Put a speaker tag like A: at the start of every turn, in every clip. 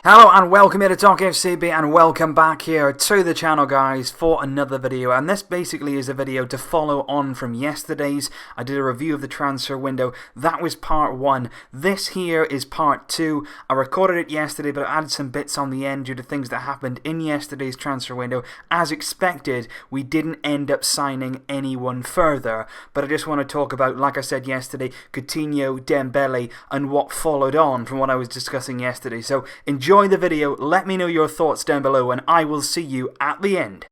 A: Hello and welcome here to Talk FCB and welcome back here to the channel, guys, for another video. And this basically is a video to follow on from yesterday's. I did a review of the transfer window. That was part 1. This here is part 2. I recorded it yesterday, but I added some bits on the end due to things that happened in yesterday's transfer window. As expected, we didn't end up signing anyone further, but I just want to talk about, like I said yesterday, Coutinho, Dembele, and what followed on from what I was discussing yesterday. So enjoy the video, let me know your thoughts down below, and I will see you at the end.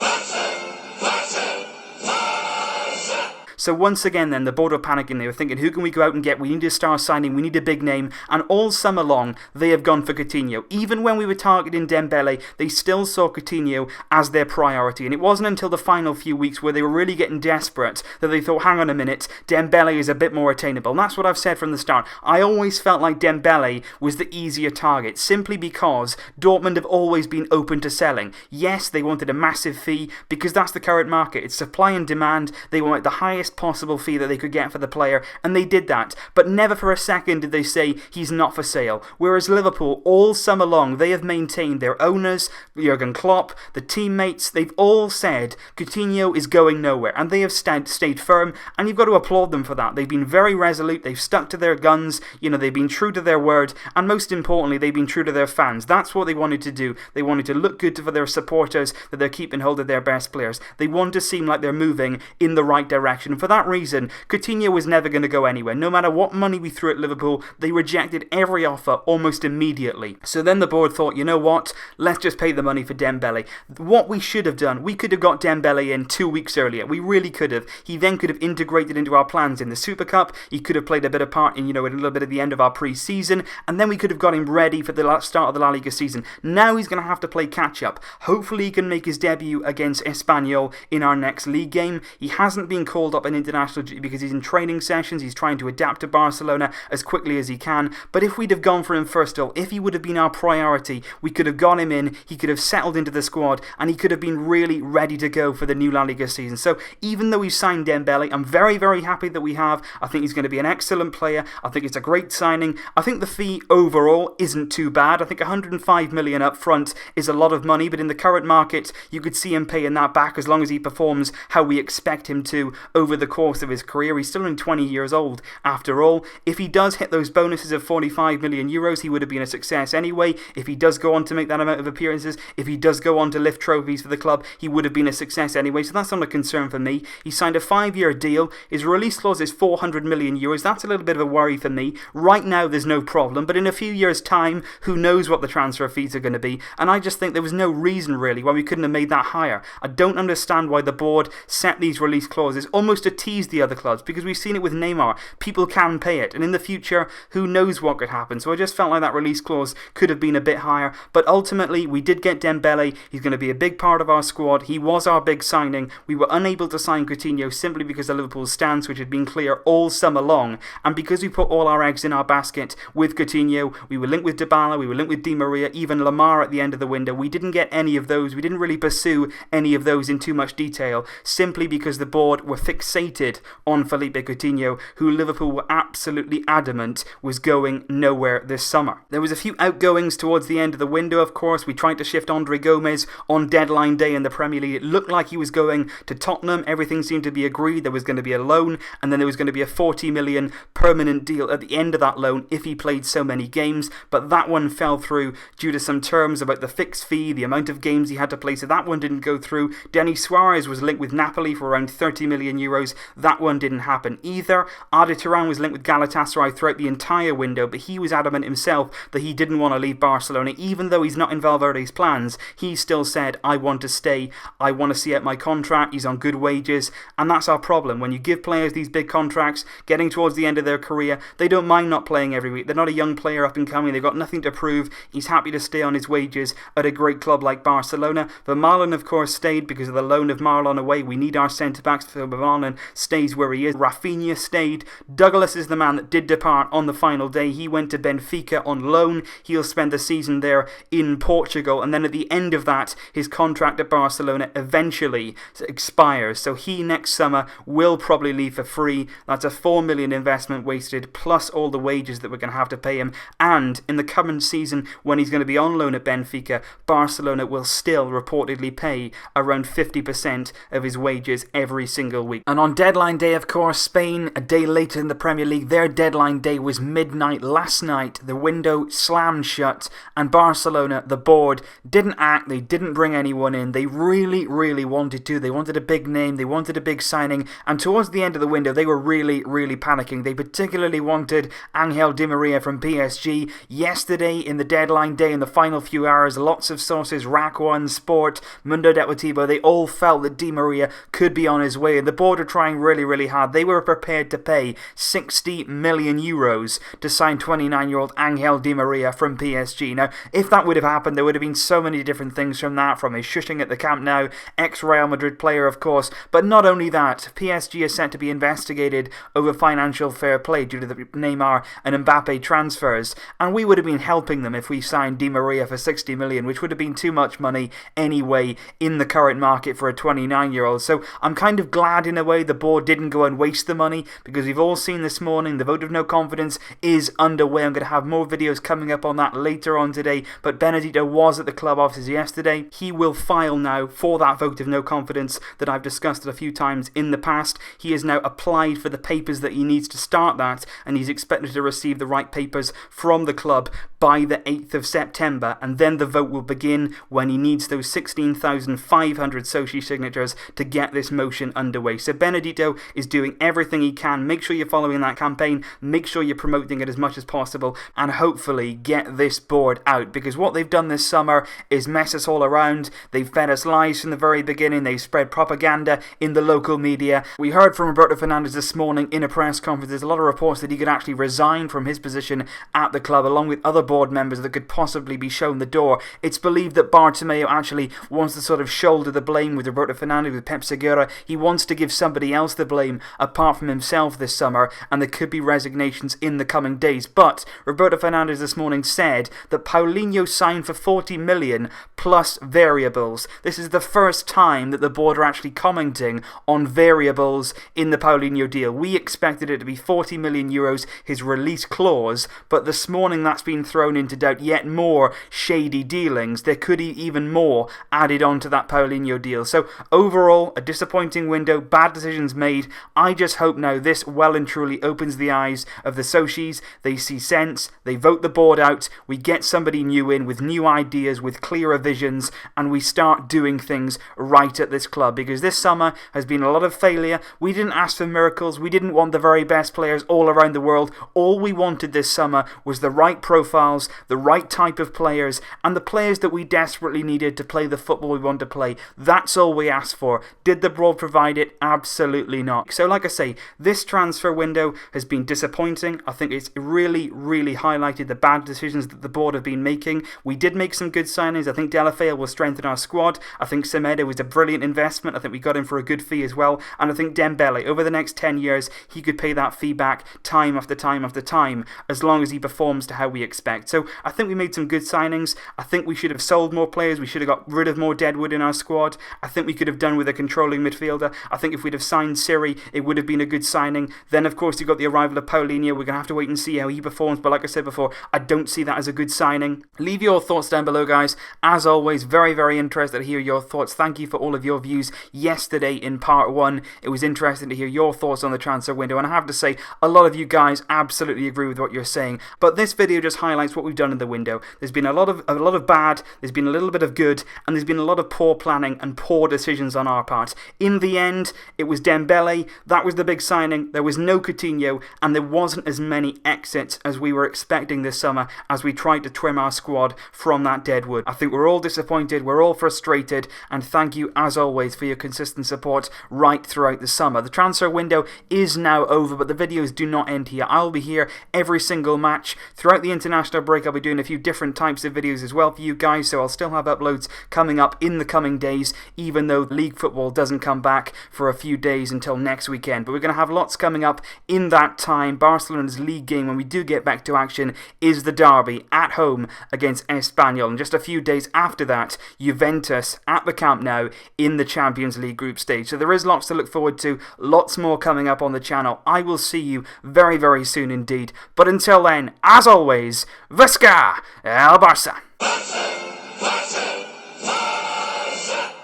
A: So once again then, the board were panicking. They were thinking, who can we go out and get? We need a star signing, we need a big name. And all summer long, they have gone for Coutinho. Even when we were targeting Dembele, they still saw Coutinho as their priority. And it wasn't until the final few weeks where they were really getting desperate that they thought, hang on a minute, Dembele is a bit more attainable. And that's what I've said from the start. I always felt like Dembele was the easier target, simply because Dortmund have always been open to selling. Yes, they wanted a massive fee, because that's the current market. It's supply and demand. They wanted the highest possible fee that they could get for the player, and they did that, but never for a second did they say he's not for sale. Whereas Liverpool, all summer long, they have maintained, their owners, Jurgen Klopp, the teammates, they've all said Coutinho is going nowhere, and they have stayed firm, and you've got to applaud them for that. They've been very resolute, they've stuck to their guns, you know, they've been true to their word, and most importantly, they've been true to their fans. That's what they wanted to do. They wanted to look good for their supporters, that they're keeping hold of their best players. They want to seem like they're moving in the right direction. For that reason, Coutinho was never going to go anywhere. No matter what money we threw at Liverpool, they rejected every offer almost immediately. So then the board thought, you know what, let's just pay the money for Dembele. What we should have done, we could have got Dembele in 2 weeks earlier. We really could have. He then could have integrated into our plans in the Super Cup. He could have played a bit of part in, you know, a little bit at the end of our pre-season, and then we could have got him ready for the start of the La Liga season. Now he's going to have to play catch-up. Hopefully he can make his debut against Espanyol in our next league game. He hasn't been called up in international because he's in training sessions. He's trying to adapt to Barcelona as quickly as he can. But if we'd have gone for him first of all, if he would have been our priority, we could have got him in, he could have settled into the squad, and he could have been really ready to go for the new La Liga season. So even though we've signed Dembele, I'm very, very happy that we have. I think he's going to be an excellent player. I think it's a great signing. I think the fee overall isn't too bad. I think 105 million up front is a lot of money, but in the current market, you could see him paying that back as long as he performs how we expect him to over the course of his career. He's still only 20 years old after all. If he does hit those bonuses of 45 million euros, he would have been a success anyway. If he does go on to make that amount of appearances, if he does go on to lift trophies for the club, he would have been a success anyway, so that's not a concern for me. He signed a 5-year deal. His release clause is 400 million euros. That's a little bit of a worry for me. Right now there's no problem, but in a few years time, who knows what the transfer fees are going to be, and I just think there was no reason really why we couldn't have made that higher. I don't understand why the board set these release clauses almost to tease the other clubs, because we've seen it with Neymar. People can pay it, and in the future, who knows what could happen. So I just felt like that release clause could have been a bit higher, but ultimately we did get Dembele. He's going to be a big part of our squad. He was our big signing. We were unable to sign Coutinho simply because of Liverpool's stance, which had been clear all summer long, and because we put all our eggs in our basket with Coutinho. We were linked with Dybala, we were linked with Di Maria, even Lamar at the end of the window. We didn't get any of those. We didn't really pursue any of those in too much detail, simply because the board were fixated on Felipe Coutinho, who Liverpool were absolutely adamant was going nowhere this summer. There was a few outgoings towards the end of the window, of course. We tried to shift Andre Gomez on deadline day in the Premier League. It looked like he was going to Tottenham. Everything seemed to be agreed. There was going to be a loan, and then there was going to be a 40 million permanent deal at the end of that loan if he played so many games, but that one fell through due to some terms about the fixed fee, the amount of games he had to play, so that one didn't go through. Denis Suarez was linked with Napoli for around 30 million euros. That one didn't happen either. Arda Turan was linked with Galatasaray throughout the entire window, but he was adamant himself that he didn't want to leave Barcelona. Even though he's not in Valverde's plans, he still said, I want to stay, I want to see out my contract, he's on good wages, and that's our problem. When you give players these big contracts, getting towards the end of their career, they don't mind not playing every week. They're not a young player up and coming, they've got nothing to prove. He's happy to stay on his wages at a great club like Barcelona. Vermaelen, of course, stayed because of the loan of Marlon away. We need our centre-backs. For Vermaelen Coman stays where he is. Rafinha stayed. Douglas is the man that did depart on the final day. He went to Benfica on loan. He'll spend the season there in Portugal, and then at the end of that, his contract at Barcelona eventually expires. So he next summer will probably leave for free. That's a 4 million investment wasted, plus all the wages that we're going to have to pay him. And in the current season, when he's going to be on loan at Benfica, Barcelona will still reportedly pay around 50% of his wages every single week. And on deadline day, of course, Spain, a day later in the Premier League, their deadline day was midnight last night. The window slammed shut, and Barcelona, the board, didn't act. They didn't bring anyone in. They really wanted to. They wanted a big name. They wanted a big signing. And towards the end of the window, they were really panicking. They particularly wanted Angel Di Maria from PSG. Yesterday, in the deadline day, in the final few hours, lots of sources, Rack One, Sport, Mundo Deportivo, they all felt that Di Maria could be on his way. And the board are trying really hard. They were prepared to pay 60 million euros to sign 29-year-old Angel Di Maria from PSG. Now, if that would have happened, there would have been so many different things from that, from his shushing at the Camp Nou, ex-Real Madrid player, of course. But not only that, PSG is set to be investigated over financial fair play due to the Neymar and Mbappe transfers. And we would have been helping them if we signed Di Maria for 60 million, which would have been too much money anyway in the current market for a 29-year-old. So I'm kind of glad in a way the board didn't go and waste the money, because we've all seen this morning the vote of no confidence is underway. I'm going to have more videos coming up on that later on today, but Benedetto was at the club offices yesterday. He will file now for that vote of no confidence that I've discussed a few times in the past. He has now applied for the papers that he needs to start that, and he's expected to receive the right papers from the club by the 8th of September, and then the vote will begin when he needs those 16,500 Sochi signatures to get this motion underway. So Benedetto is doing everything he can. Make sure you're following that campaign, make sure you're promoting it as much as possible, and hopefully get this board out, because what they've done this summer is mess us all around. They've fed us lies from the very beginning. They've spread propaganda in the local media. We heard from Roberto Fernandes this morning in a press conference. There's a lot of reports that he could actually resign from his position at the club, along with other board members that could possibly be shown the door. It's believed that Bartomeu actually wants to sort of shoulder the blame with Roberto Fernandes, with Pep Segura. He wants to give somebody else the blame apart from himself this summer, and there could be resignations in the coming days. But Roberto Fernandes this morning said that Paulinho signed for 40 million plus variables. This is the first time that the board are actually commenting on variables in the Paulinho deal. We expected it to be 40 million euros, his release clause, but this morning that's been thrown into doubt. Yet more shady dealings. There could be even more added on to that Paulinho deal. So overall, a disappointing window, bad decisions made. I just hope now this well and truly opens the eyes of the Sochis. They see sense, they vote the board out, we get somebody new in with new ideas, with clearer visions, and we start doing things right at this club, because this summer has been a lot of failure. We didn't ask for miracles, we didn't want the very best players all around the world. All we wanted this summer was the right profiles, the right type of players, and the players that we desperately needed to play the football we want to play. That's all we asked for. Did the board provide it? Absolutely not. So like I say, this transfer window has been disappointing. I think it's really highlighted the bad decisions that the board have been making. We did make some good signings. I think Deulofeu will strengthen our squad. I think Semedo was a brilliant investment. I think we got him for a good fee as well. And I think Dembele, over the next 10 years, he could pay that fee back time after time after time, as long as he performs to how we expect. So I think we made some good signings. I think we should have sold more players. We should have got rid of more deadwood in our squad. I think we could have done with a controlling midfielder. I think if we'd have signed Siri, it would have been a good signing. Then, of course, you've got the arrival of Paulinho. We're going to have to wait and see how he performs. But like I said before, I don't see that as a good signing. Leave your thoughts down below, guys. As always, very interested to hear your thoughts. Thank you for all of your views yesterday in part 1. It was interesting to hear your thoughts on the transfer window. And I have to say, a lot of you guys absolutely agree with what you're saying. But this video just highlights what we've done in the window. There's been a lot of bad, there's been a little bit of good, and there's been a lot of poor planning and poor decisions on our part. In the end, it was Dembele. That was the big signing. There was no Coutinho, and there wasn't as many exits as we were expecting this summer as we tried to trim our squad from that deadwood. I think we're all disappointed, we're all frustrated, and thank you as always for your consistent support right throughout the summer. The transfer window is now over, but the videos do not end here. I'll be here every single match. Throughout the international break, I'll be doing a few different types of videos as well for you guys, so I'll still have uploads coming up in the coming days, even though league football doesn't come back for a few days until next weekend, but we're going to have lots coming up in that time. Barcelona's league game, when we do get back to action, is the derby at home against Espanyol, and just a few days after that, Juventus at the Camp Nou in the Champions League group stage. So there is lots to look forward to, lots more coming up on the channel. I will see you very, very soon indeed. But until then, as always, Visca el Barça!